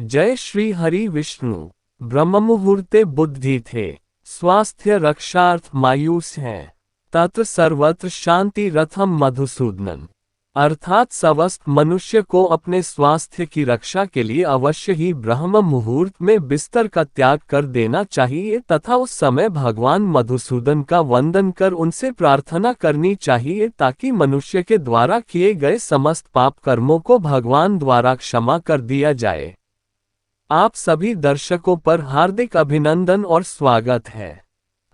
जय श्री हरि विष्णु। ब्रह्ममुहूर्ते बुद्धि थे, स्वास्थ्य रक्षार्थ मायूस हैं, तत्र सर्वत्र शांति रथम मधुसूदनन। अर्थात समस्त मनुष्य को अपने स्वास्थ्य की रक्षा के लिए अवश्य ही ब्रह्म मुहूर्त में बिस्तर का त्याग कर देना चाहिए तथा उस समय भगवान मधुसूदन का वंदन कर उनसे प्रार्थना करनी चाहिए ताकि मनुष्य के द्वारा किए गए समस्त पाप कर्मों को भगवान द्वारा क्षमा कर दिया जाए। आप सभी दर्शकों पर हार्दिक अभिनंदन और स्वागत है।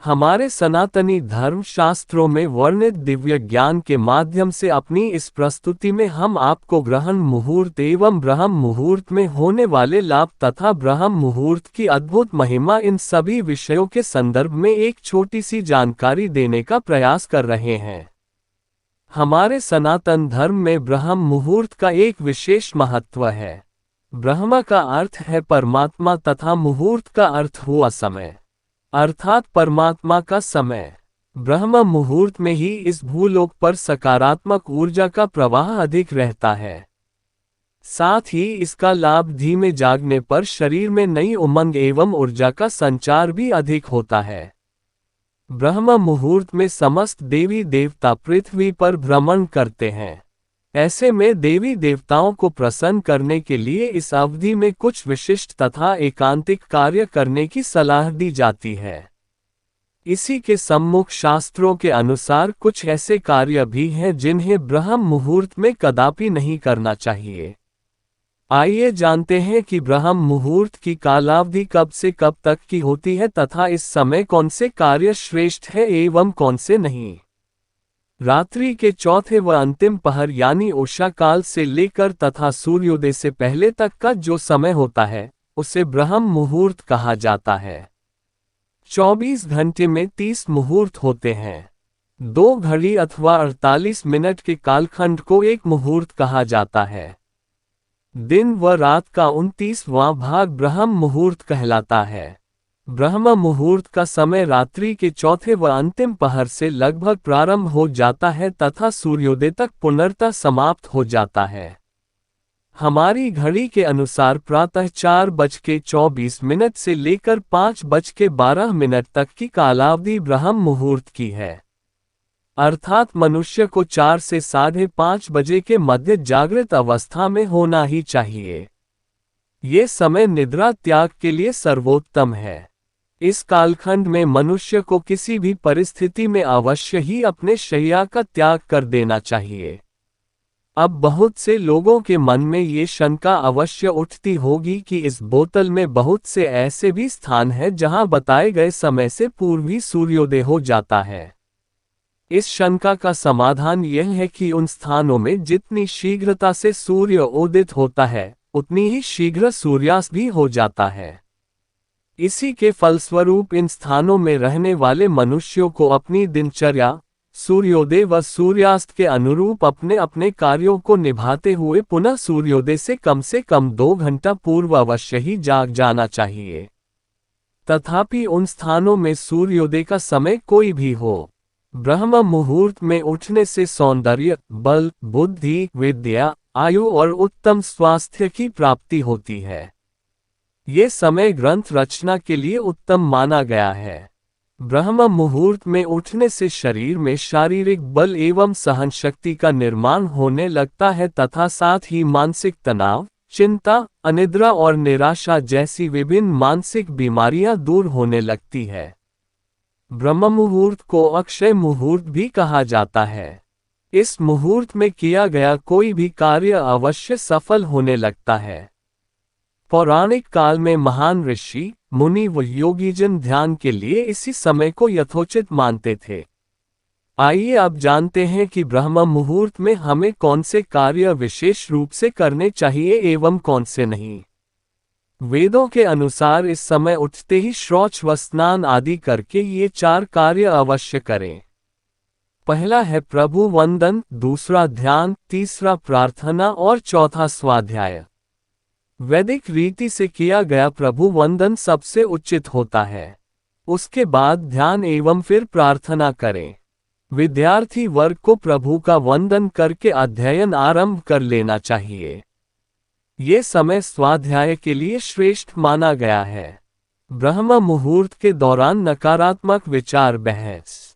हमारे सनातनी धर्म शास्त्रों में वर्णित दिव्य ज्ञान के माध्यम से अपनी इस प्रस्तुति में हम आपको ग्रहण मुहूर्त एवं ब्रह्म मुहूर्त में होने वाले लाभ तथा ब्रह्म मुहूर्त की अद्भुत महिमा इन सभी विषयों के संदर्भ में एक छोटी सी जानकारी देने का प्रयास कर रहे हैं। हमारे सनातन धर्म में ब्रह्म मुहूर्त का एक विशेष महत्व है। ब्रह्म का अर्थ है परमात्मा तथा मुहूर्त का अर्थ हुआ समय, अर्थात परमात्मा का समय। ब्रह्म मुहूर्त में ही इस भूलोक पर सकारात्मक ऊर्जा का प्रवाह अधिक रहता है। साथ ही इसका लाभ धीमे जागने पर शरीर में नई उमंग एवं ऊर्जा का संचार भी अधिक होता है। ब्रह्म मुहूर्त में समस्त देवी देवता पृथ्वी पर भ्रमण करते हैं। ऐसे में देवी देवताओं को प्रसन्न करने के लिए इस अवधि में कुछ विशिष्ट तथा एकांतिक कार्य करने की सलाह दी जाती है। इसी के सम्मुख शास्त्रों के अनुसार कुछ ऐसे कार्य भी हैं जिन्हें ब्रह्म मुहूर्त में कदापि नहीं करना चाहिए। आइए जानते हैं कि ब्रह्म मुहूर्त की कालावधि कब से कब तक की होती है तथा इस समय कौन से कार्य श्रेष्ठ है एवं कौन से नहीं। रात्रि के चौथे व अंतिम पहर यानी उषा काल से लेकर तथा सूर्योदय से पहले तक का जो समय होता है उसे ब्रह्म मुहूर्त कहा जाता है। 24 घंटे में 30 मुहूर्त होते हैं। 2 घड़ी अथवा 48 मिनट के कालखंड को एक मुहूर्त कहा जाता है। दिन व रात का 29वां भाग ब्रह्म मुहूर्त कहलाता है। ब्रह्म मुहूर्त का समय रात्रि के चौथे व अंतिम पहर से लगभग प्रारंभ हो जाता है तथा सूर्योदय तक पुनर्तः समाप्त हो जाता है। हमारी घड़ी के अनुसार प्रातः 4:24 से लेकर 5:12 तक की कालावधि ब्रह्म मुहूर्त की है। अर्थात मनुष्य को 4 से 5:30 बजे के मध्य जागृत अवस्था में होना ही चाहिए। ये समय निद्रा त्याग के लिए सर्वोत्तम है। इस कालखंड में मनुष्य को किसी भी परिस्थिति में अवश्य ही अपने शैया का त्याग कर देना चाहिए। अब बहुत से लोगों के मन में ये शंका अवश्य उठती होगी कि इस बोतल में बहुत से ऐसे भी स्थान हैं जहां बताए गए समय से पूर्व ही सूर्योदय हो जाता है। इस शंका का समाधान यह है कि उन स्थानों में जितनी शीघ्रता से सूर्य उदित होता है उतनी ही शीघ्र सूर्यास्त भी हो जाता है। इसी के फलस्वरूप इन स्थानों में रहने वाले मनुष्यों को अपनी दिनचर्या सूर्योदय व सूर्यास्त के अनुरूप अपने अपने कार्यों को निभाते हुए पुनः सूर्योदय से कम 2 घंटा पूर्व अवश्य ही जाग जाना चाहिए। तथापि उन स्थानों में सूर्योदय का समय कोई भी हो, ब्रह्म मुहूर्त में उठने से सौंदर्य, बल, बुद्धि, विद्या, आयु और उत्तम स्वास्थ्य की प्राप्ति होती है। ये समय ग्रंथ रचना के लिए उत्तम माना गया है। ब्रह्म मुहूर्त में उठने से शरीर में शारीरिक बल एवं सहन शक्ति का निर्माण होने लगता है तथा साथ ही मानसिक तनाव, चिंता, अनिद्रा और निराशा जैसी विभिन्न मानसिक बीमारियां दूर होने लगती है। ब्रह्म मुहूर्त को अक्षय मुहूर्त भी कहा जाता है। इस मुहूर्त में किया गया कोई भी कार्य अवश्य सफल होने लगता है। पौराणिक काल में महान ऋषि, मुनि व योगीजन ध्यान के लिए इसी समय को यथोचित मानते थे। आइए अब जानते हैं कि ब्रह्म मुहूर्त में हमें कौन से कार्य विशेष रूप से करने चाहिए एवं कौन से नहीं। वेदों के अनुसार इस समय उठते ही शौच व स्नान आदि करके ये 4 कार्य अवश्य करें। पहला है प्रभु वंदन, दूसरा ध्यान, तीसरा प्रार्थना और चौथा स्वाध्याय। वैदिक रीति से किया गया प्रभु वंदन सबसे उचित होता है। उसके बाद ध्यान एवं फिर प्रार्थना करें। विद्यार्थी वर्ग को प्रभु का वंदन करके अध्ययन आरंभ कर लेना चाहिए। ये समय स्वाध्याय के लिए श्रेष्ठ माना गया है। ब्रह्म मुहूर्त के दौरान नकारात्मक विचार बहस